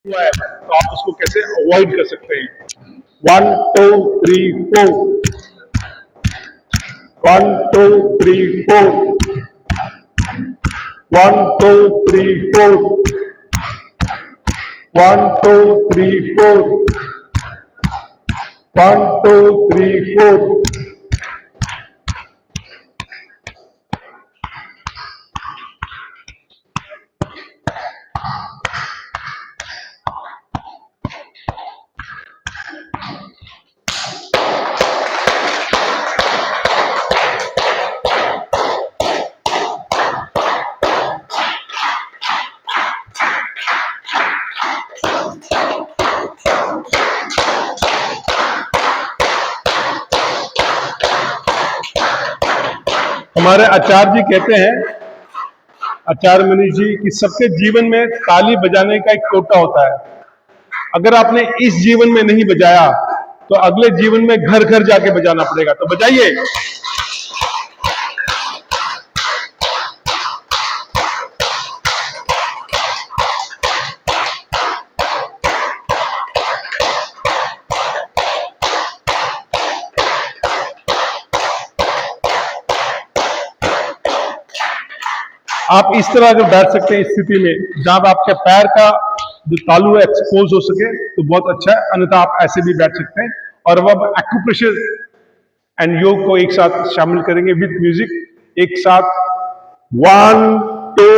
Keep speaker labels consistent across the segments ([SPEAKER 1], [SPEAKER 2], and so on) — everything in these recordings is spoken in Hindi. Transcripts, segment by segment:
[SPEAKER 1] हुआ है तो आप उसको कैसे अवॉइड कर सकते हैं। 1 2 3 4, 1 2 3 4, 1 2 3 4, 1 2 3 4, 1 2 3 4। हमारे आचार्य जी कहते हैं, आचार्य मनीष जी, कि सबके जीवन में ताली बजाने का एक कोटा होता है। अगर आपने इस जीवन में नहीं बजाया तो अगले जीवन में घर घर जाके बजाना पड़ेगा। तो बजाइए। आप इस तरह अगर बैठ सकते हैं इस स्थिति में जहां पर आपके पैर का जो तालू है एक्सपोज हो सके तो बहुत अच्छा है, अन्यथा आप ऐसे भी बैठ सकते हैं। और अब आप एक्यूप्रेशर एंड योग को एक साथ शामिल करेंगे विद म्यूजिक। एक साथ 1 2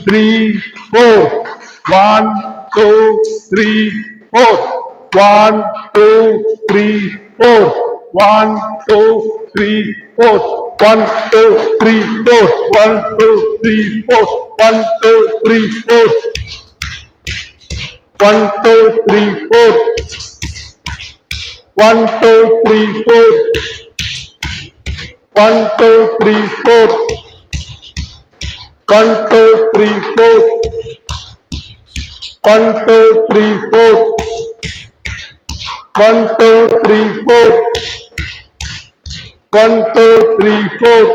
[SPEAKER 1] 3 4, 1 2 3 4, 1 2 3 4, 1 2 3 4, 1 2 3 4, 1 2 3 4, 1 2 3 4, 1 2 3 4, 1 2 3 4, 1 2 3 4, 1 2 3 4, 1 2 3 4, 1 2 3 4, 1 2 3 4।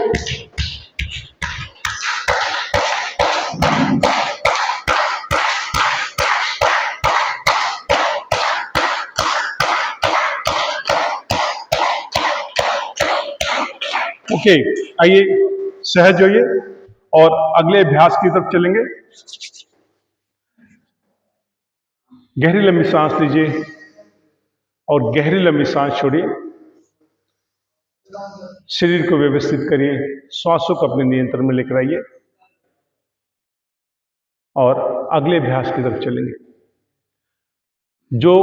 [SPEAKER 1] ओके, आइए सहज होइए और अगले अभ्यास की तरफ चलेंगे। गहरी लंबी सांस लीजिए और गहरी लंबी सांस छोड़िए। शरीर को व्यवस्थित करिए, श्वासों को अपने नियंत्रण में लेकर आइए और अगले अभ्यास की तरफ चलेंगे। जो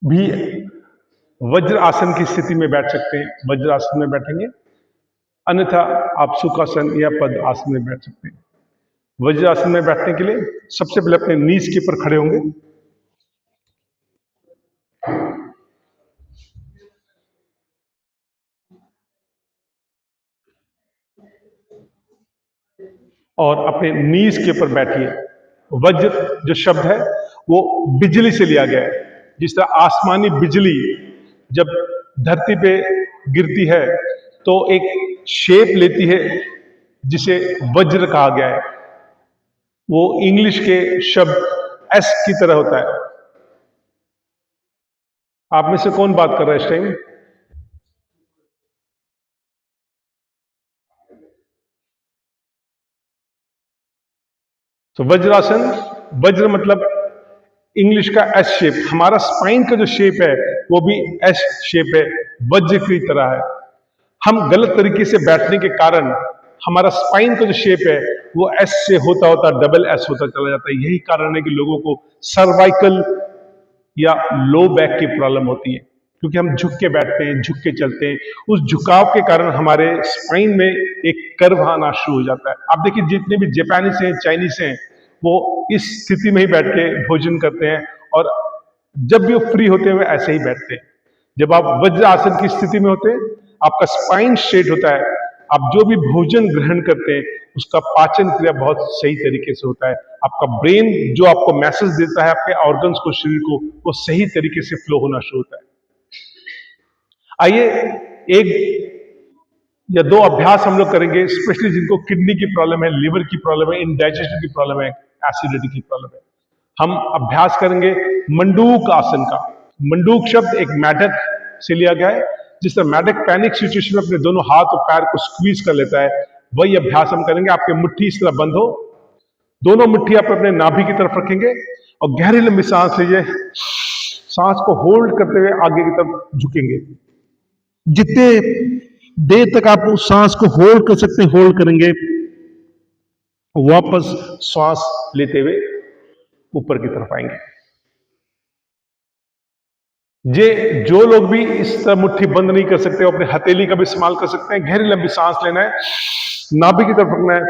[SPEAKER 1] भी वज्र आसन की स्थिति में बैठ सकते हैं वज्र आसन में बैठेंगे, अन्यथा आप सुखासन या पद आसन में बैठ सकते हैं। वज्र आसन में बैठने के लिए सबसे पहले अपने नीज के ऊपर खड़े होंगे और अपने नीज के ऊपर बैठिए। वज्र जो शब्द है वो बिजली से लिया गया है। जिस तरह आसमानी बिजली जब धरती पे गिरती है तो एक शेप लेती है जिसे वज्र कहा गया है। वो इंग्लिश के शब्द एस की तरह होता है। आप में से कौन बात कर रहा है इस टाइम? तो वज्रासन, वज्र मतलब इंग्लिश का एस शेप। हमारा स्पाइन का जो शेप है वो भी एस शेप है, वज्र की तरह है। हम गलत तरीके से बैठने के कारण हमारा स्पाइन का जो शेप है वो एस से होता होता डबल एस होता चला जाता है। यही कारण है कि लोगों को सर्वाइकल या लो बैक की प्रॉब्लम होती है, क्योंकि हम झुक के बैठते हैं, झुक के चलते हैं। उस झुकाव के कारण हमारे स्पाइन में एक कर्व आना शुरू हो जाता है। आप देखिए जितने भी जापानीज हैं, चाइनीज हैं, वो इस स्थिति में ही बैठ के भोजन करते हैं और जब भी वो फ्री होते हैं वे ऐसे ही बैठते हैं। जब आप वज्र आसन की स्थिति में होते हैं, आपका स्पाइन स्ट्रेट होता है। आप जो भी भोजन ग्रहण करते हैं उसका पाचन क्रिया बहुत सही तरीके से होता है। आपका ब्रेन जो आपको मैसेज देता है आपके ऑर्गन्स को, शरीर को, वो सही तरीके से फ्लो होना शुरू होता है। आइए एक या 2 अभ्यास हम लोग करेंगे, स्पेशली जिनको किडनी की प्रॉब्लम है, लिवर की प्रॉब्लम है, इंडाइजेशन की प्रॉब्लम है, एसिडिटी की प्रॉब्लम है। हम अभ्यास करेंगे मंडूक आसन का। मंडूक शब्द एक मेढक से लिया गया है। जिस तरह मेढक पैनिक सिचुएशन में अपने दोनों हाथ और पैर को स्क्वीज कर लेता है, वही अभ्यास हम करेंगे। आपके मुट्ठी इस तरह बंद हो, दोनों मुट्ठी आप अपने नाभि की तरफ रखेंगे और गहरी लंबी सांस लीजिए। सांस को होल्ड करते हुए आगे की तरफ झुकेंगे। जितने देर तक आप उस सांस को होल्ड कर सकते हैं होल्ड करेंगे, वापस श्वास लेते हुए ऊपर की तरफ आएंगे। जो लोग भी इस तरह मुट्ठी बंद नहीं कर सकते, अपने हथेली का भी इस्तेमाल कर सकते हैं। गहरी लंबी सांस लेना है, नाभि की तरफ रखना है,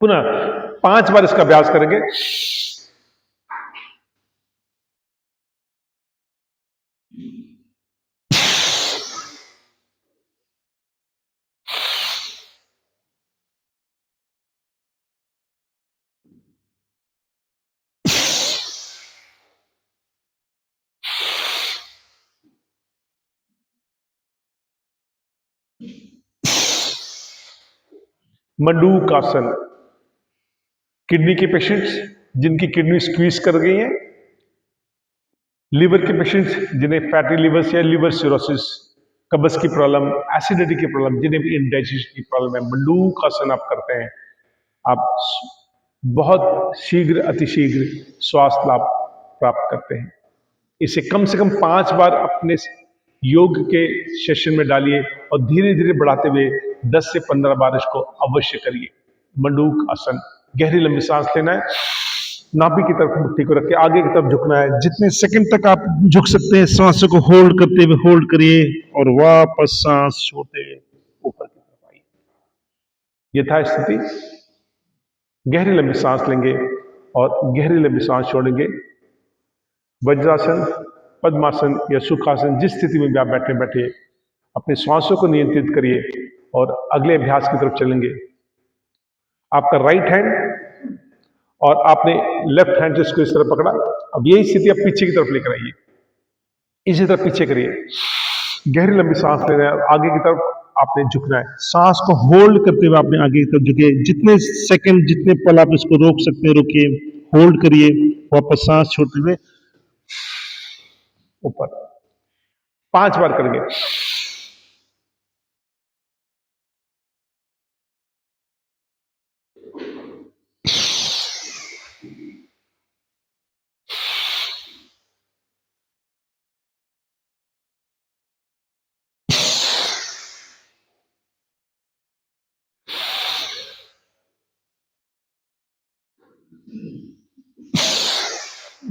[SPEAKER 1] पुनः 5 बार इसका अभ्यास करेंगे। मंडूक आसन किडनी के पेशेंट्स जिनकी किडनी स्क्वीज कर गई है, लिवर के पेशेंट्स जिन्हें फैटी लिवर या लिवर सिरोसिस, कब्ज की प्रॉब्लम, एसिडिटी की प्रॉब्लम, जिन्हें भी इंडाइजेशन की प्रॉब्लम है, मंडूक आसन आप करते हैं, आप बहुत शीघ्र अतिशीघ्र स्वास्थ्य लाभ प्राप्त करते हैं। इसे कम से कम 5 बार अपने योग के सेशन में डालिए और धीरे धीरे बढ़ाते हुए 10 से 15 बार इसको अवश्य करिए। मंडूक आसन, गहरी लंबी सांस लेना है, नाभि की तरफ मुट्ठी को रख के आगे की तरफ झुकना है। जितने सेकंड तक आप झुक सकते हैं सांसों को होल्ड करते हुए होल्ड करिए और वापस सांस छोड़ते हुए ऊपर की तरफ आइए। यथा स्थिति गहरी लंबी सांस लेंगे और गहरी लंबी सांस छोड़ेंगे। वज्रासन, पद्मासन या सुखासन, जिस स्थिति में भी आप बैठे अपने श्वासों को नियंत्रित करिए और अगले अभ्यास की तरफ चलेंगे। आपका राइट हैंड और आपने लेफ्ट हैंड से इसको इस तरह पकड़ा। अब यही स्थिति आप पीछे की तरफ लेकर आइए, इसी तरह पीछे करिए। गहरी लंबी सांस लेना है और आगे की तरफ आपने झुकना है। सांस को होल्ड करते हुए आपने आगे की तरफ झुके। जितने सेकंड, जितने पल आप इसको रोक सकते हैं रोकिए, होल्ड करिए, वापस सांस छोड़ते हुए ऊपर। 5 बार करेंगे।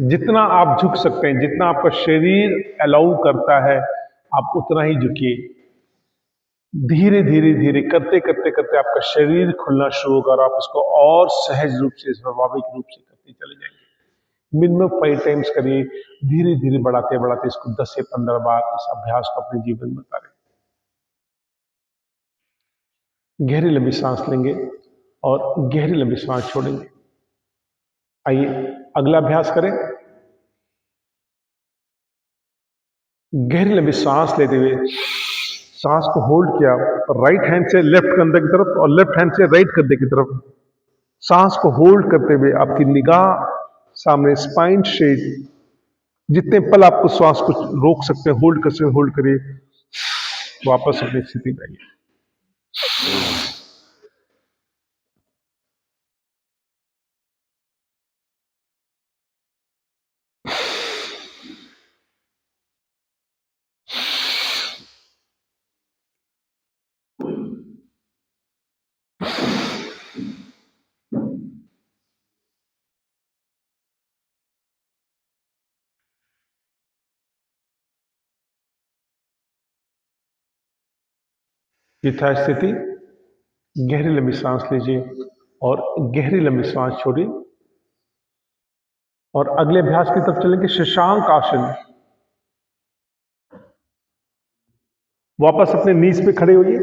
[SPEAKER 1] जितना आप झुक सकते हैं, जितना आपका शरीर अलाउ करता है, आप उतना ही झुकिए। धीरे धीरे धीरे करते करते करते आपका शरीर खुलना शुरू होगा और आप इसको और सहज रूप से, स्वाभाविक रूप से करते चले जाएंगे। मिनिमम 5 टाइम्स करिए। धीरे धीरे बढ़ाते बढ़ाते इसको 10 से 15 बार इस अभ्यास को अपने जीवन में उतारें। गहरी लंबी सांस लेंगे और गहरी लंबी सांस छोड़ेंगे। आइए अगला अभ्यास करें। गहरी लंबी सांस लेते हुए सांस को होल्ड किया और राइट हैंड से लेफ्ट कंधे की तरफ और लेफ्ट हैंड से राइट कंधे की तरफ सांस को होल्ड करते हुए आपकी निगाह सामने स्पाइन स्ट्रेट। जितने पल आपको श्वास को रोक सकते हैं, होल्ड कर सकते, होल्ड करिए, वापस अपनी स्थिति में आइए। यथास्थिति गहरी लंबी सांस लीजिए और गहरी लंबी सांस छोड़िए और अगले अभ्यास की तरफ चलेंगे। शशांक आसन। वापस अपने नीज पे खड़े होइए।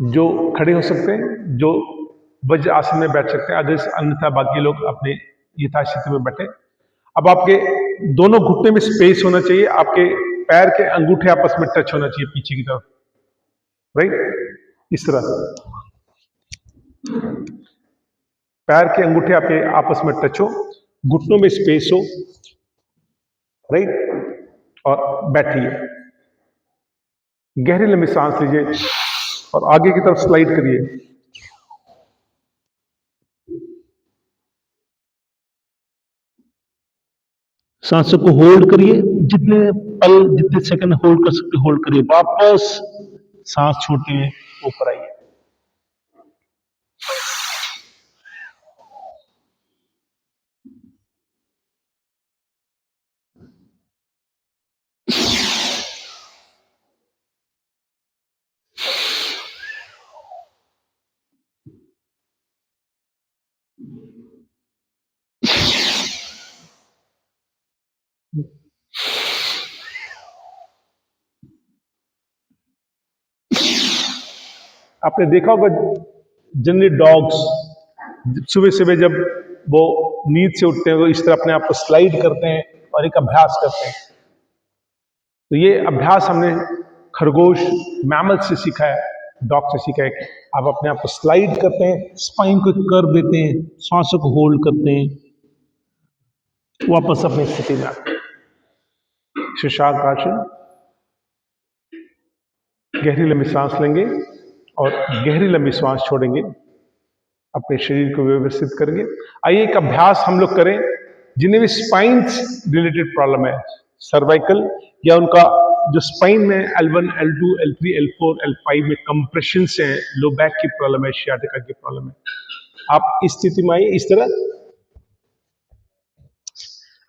[SPEAKER 1] जो खड़े हो सकते हैं, जो वज्र आसन में बैठ सकते हैं, अदर अन्यथा बाकी लोग अपने यथास्थिति में बैठे। अब आपके दोनों घुटने में स्पेस होना चाहिए, आपके पैर के अंगूठे आपस में टच होना चाहिए पीछे की तरफ, राइट, इस तरह पैर के अंगूठे आपके आपस में टच हो, घुटनों में स्पेस हो, राइट, और बैठिए। गहरी लंबी सांस लीजिए और आगे की तरफ स्लाइड करिए। सांसों को होल्ड करिए, जितने पल जितने सेकंड होल्ड कर सकते होल्ड करिए, वापस सांस छोड़ते हुए ऊपर आइए। आपने देखा होगा जनरली डॉग्स सुबह सुबह जब वो नींद से उठते हैं तो इस तरह अपने आप को स्लाइड करते हैं और एक अभ्यास करते हैं। तो ये अभ्यास हमने खरगोश मैमल से सीखा है, डॉग से सीखा है कि आप अपने आप को स्लाइड करते हैं, स्पाइन को कर देते हैं, सांसों को होल्ड करते हैं, वापस अपनी स्थिति में आते हैं। शशांक आसन, गहरी लंबी सांस लेंगे और गहरी लंबी सांस छोड़ेंगे, अपने शरीर को व्यवस्थित करेंगे। आइए एक अभ्यास हम लोग करें जिन्हें भी स्पाइन रिलेटेड प्रॉब्लम है, सर्वाइकल या उनका जो स्पाइन में L1, L2, L3, L4, L5 में कंप्रेशन से है, लो बैक की प्रॉब्लम है, शियाटिका की प्रॉब्लम है, आप इस स्थिति में आइए। इस तरह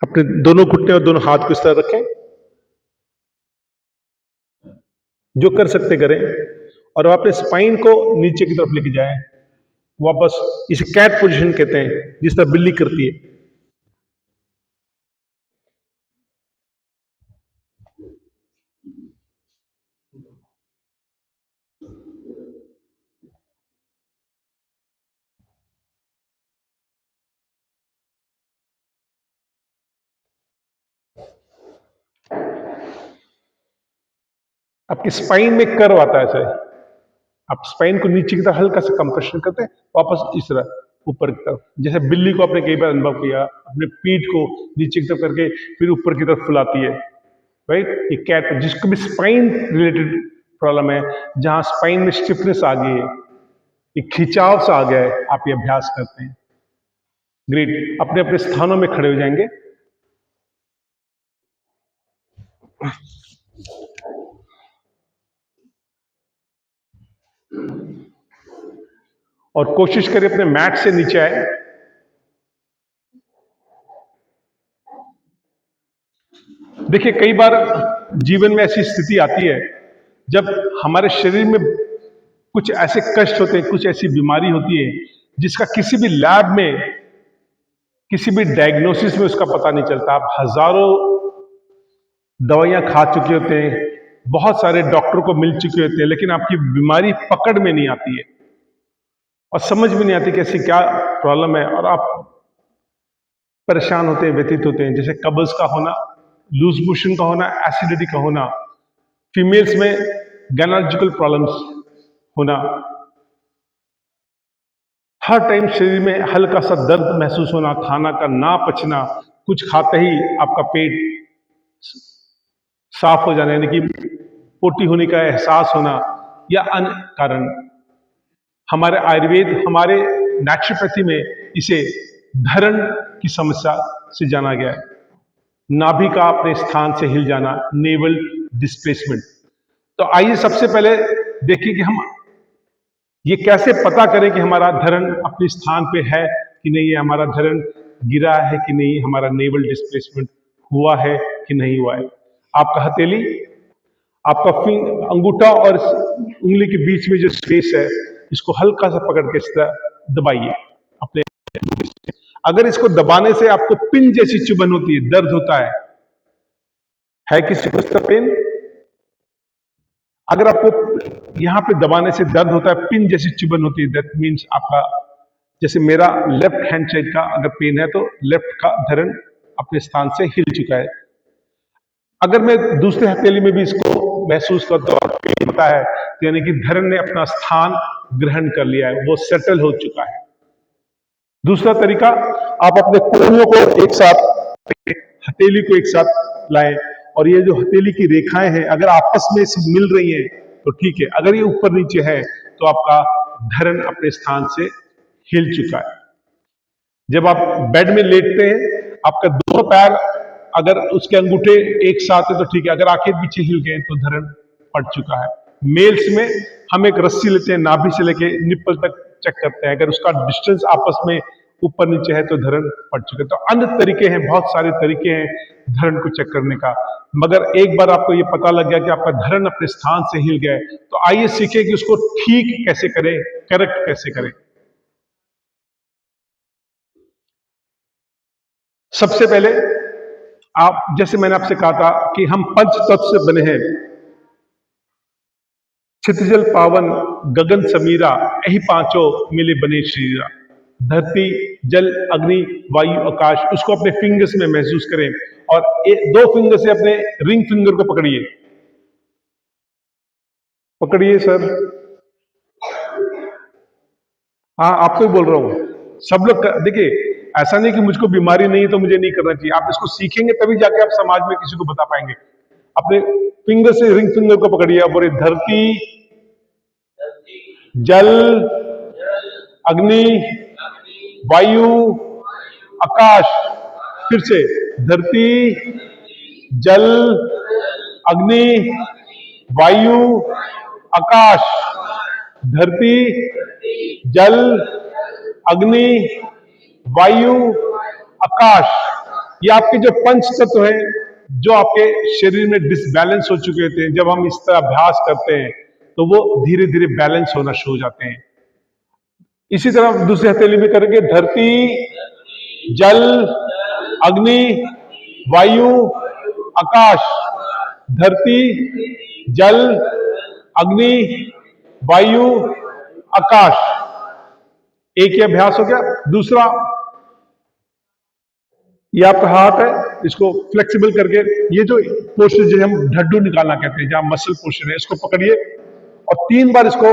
[SPEAKER 1] अपने दोनों घुटने और दोनों हाथ को इस तरह रखें, जो कर सकते करें, और अपने स्पाइन को नीचे की तरफ लेके जाएं, वापस। इसे कैट पोजीशन कहते हैं, जिस तरह बिल्ली करती है। आपकी स्पाइन में कर्व आता है ऐसे, आप स्पाइन को नीचे की तरफ हल्का सा कंप्रेशन करते हैं, वापस इस तरह ऊपर की तरफ, जैसे बिल्ली को आपने कई बार अनुभव किया, अपने पीठ को नीचे की तरफ करके फिर ऊपर की तरफ फुलाती है, राइट। ये कैट, जिसको भी स्पाइन रिलेटेड प्रॉब्लम है, जहां स्पाइन में स्टिफनेस आ गई है, एक खिंचाव सा आ गया है, आप ये अभ्यास करते हैं। ग्रेट, अपने अपने स्थानों में खड़े हो जाएंगे। और कोशिश करें अपने मैट से नीचे आए। देखिए, कई बार जीवन में ऐसी स्थिति आती है जब हमारे शरीर में कुछ ऐसे कष्ट होते हैं, कुछ ऐसी बीमारी होती है जिसका किसी भी लैब में, किसी भी डायग्नोसिस में उसका पता नहीं चलता। आप हजारों दवाइयां खा चुके होते हैं, बहुत सारे डॉक्टर को मिल चुके होते हैं, लेकिन आपकी बीमारी पकड़ में नहीं आती है और समझ में नहीं आती कि ऐसी क्या प्रॉब्लम है, और आप परेशान होते हैं, व्यतीत होते हैं। जैसे कब्ज का होना, लूज मोशन का होना, एसिडिटी का होना, फीमेल्स में गायनोलॉजिकल प्रॉब्लम्स होना, हर टाइम शरीर में हल्का सा दर्द महसूस होना, खाना का ना पचना, कुछ खाते ही आपका पेट साफ हो जाना, यानी कि पोटी होने का एहसास होना, या अन्य कारण। हमारे आयुर्वेद, हमारे नेचुरोपैथी में इसे धरण की समस्या से जाना गया है। नाभि का अपने स्थान से हिल जाना, नेवल डिस्प्लेसमेंट। तो आइए सबसे पहले देखिए कि हम ये कैसे पता करें कि हमारा धरण अपने स्थान पे है कि नहीं है, हमारा धरण गिरा है कि नहीं, हमारा नेवल डिस्प्लेसमेंट हुआ है कि नहीं हुआ है। आपका हथेली, आपका अंगूठा और उंगली के बीच में जो स्पेस है, इसको हल्का सा पकड़ के इस तरह दबाइए अपने। अगर इसको दबाने से आपको पिन जैसी चुभन होती है, दर्द होता है किसी को इस तरह पेन? अगर आपको यहां पे दबाने से दर्द होता है, पिन जैसी चुभन होती है, दैट मीन्स आपका जैसे मेरा लेफ्ट हैंड साइड का अगर पेन है तो लेफ्ट का धरण अपने स्थान से हिल चुका है। अगर मैं दूसरे हथेली में भी इसको महसूस करता हूँ और पेन होता है, तो यानी कि धरण ने अपना स्थान ग्रहण कर लिया है, वो सेटल हो चुका है। दूसरा तरीका, आप अपने कोहनियों को एक साथ, हथेली को एक साथ लाएं और ये जो हथेली की रेखाएं हैं अगर आपस में से मिल रही हैं तो ठीक है, अगर ये ऊपर नीचे है तो आपका धरण अपने स्थान से हिल चुका है। जब आप बेड में लेटते हैं, आपका दोनों पैर अगर उसके अंगूठे एक साथ है तो ठीक है, अगर आंखें पीछे हिल गए तो धरण पड़ चुका है। मेल्स में हम एक रस्सी लेते हैं, नाभि से लेके निप्पल तक चेक करते हैं, अगर उसका डिस्टेंस आपस में ऊपर नीचे है तो धरण पड़ चुका है। तो अन्य तरीके हैं, बहुत सारे तरीके हैं धरण को चेक करने का, मगर एक बार आपको ये पता लग गया कि आपका धरण अपने स्थान से हिल गया है, तो आइए सीखें कि उसको ठीक कैसे करें, करेक्ट कैसे करें। सबसे पहले आप, जैसे मैंने आपसे कहा था कि हम पंच तत्व से बने हैं, क्षितिजल पावन गगन समीरा, यही पांचों मिले बने शरीरा। धरती, जल, अग्नि, वायु, आकाश, उसको अपने फिंगर्स में महसूस करें और दो फिंगर से अपने रिंग फिंगर को पकड़िए। पकड़िए सर। हाँ, आपको ही बोल रहा हूं। सब लोग देखिए, ऐसा नहीं कि मुझको बीमारी नहीं है तो मुझे नहीं करना चाहिए। आप इसको सीखेंगे तभी जाके आप समाज में किसी को बता पाएंगे। अपने फिंगर से रिंग फिंगर को पकड़िए, आप बोले धरती, जल, अग्नि, वायु, आकाश। फिर से धरती, जल, अग्नि, वायु, आकाश। धरती, जल, अग्नि, वायु, आकाश। ये आपके जो पंच तत्व हैं, जो आपके शरीर में डिसबैलेंस हो चुके थे, जब हम इस तरह अभ्यास करते हैं तो वो धीरे धीरे बैलेंस होना शुरू हो जाते हैं। इसी तरह दूसरे हथेली में करेंगे, धरती, जल, अग्नि, वायु, आकाश। धरती, जल, अग्नि, वायु, आकाश। एक ही अभ्यास हो गया। दूसरा, ये आपका हाथ है, इसको फ्लेक्सिबल करके, ये जो पोस्चर जिसे हम ढड्डू निकालना कहते हैं, जहां मसल पोस्चर है, इसको पकड़िए और 3 बार इसको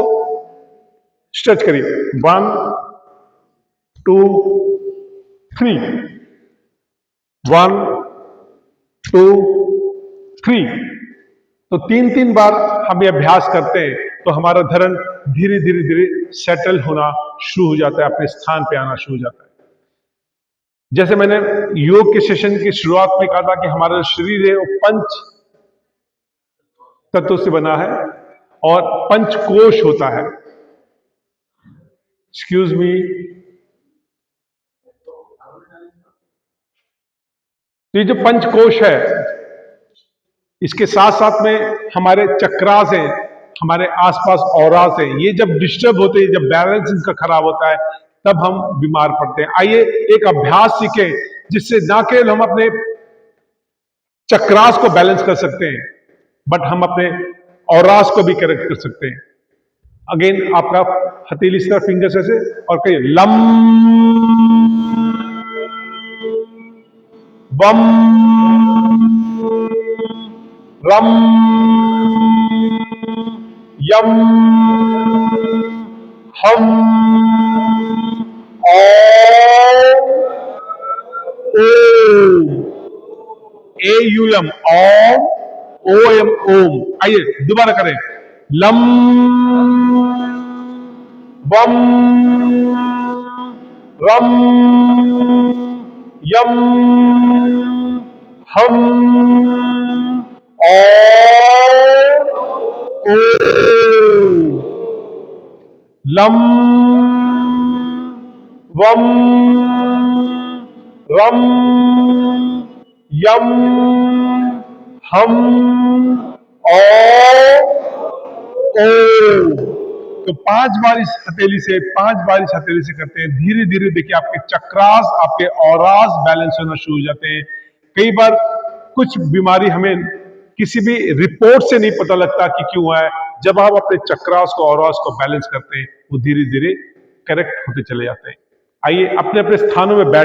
[SPEAKER 1] स्ट्रेच करिए। 1 2 3, 1 2 3। तो 3-3 बार हम ये अभ्यास करते हैं तो हमारा धरण धीरे धीरे धीरे सेटल होना शुरू हो जाता है, अपने स्थान पे आना शुरू हो जाता है। जैसे मैंने योग के सेशन की शुरुआत में कहा था कि हमारा शरीर है वो पंच तत्वों से बना है और पंच कोश होता है। Excuse me. तो ये जो पंचकोश है, इसके साथ साथ में हमारे चक्रास हैं, हमारे आसपास औरास हैं, ये जब डिस्टर्ब होते हैं, जब बैलेंस इनका खराब होता है, तब हम बीमार पड़ते हैं। आइए एक अभ्यास सीखें जिससे ना केवल हम अपने चक्रास को बैलेंस कर सकते हैं, बट हम अपने औरास को भी करेक्ट कर सकते हैं। अगेन आपका हथेली से फिंगर्स ऐसे और कहिए लम वम रम यम हम ओम ए you M Om O M ओम। आइए दोबारा करें, लम वम रम यम हम ओ लम वम रम यम हम ओ। तो 5 बार इस हथेली से, 5 बार इस हथेली से करते हैं, धीरे धीरे देखिए आपके चक्रास, आपके औरास बैलेंस होना शुरू हो जाते हैं। कई बार कुछ बीमारी हमें किसी भी रिपोर्ट से नहीं पता लगता कि क्यों है, जब आप अपने चक्रास को, औरास को बैलेंस करते हैं, वो धीरे धीरे करेक्ट होते चले जाते हैं। आइए अपने अपने स्थानों में बैठ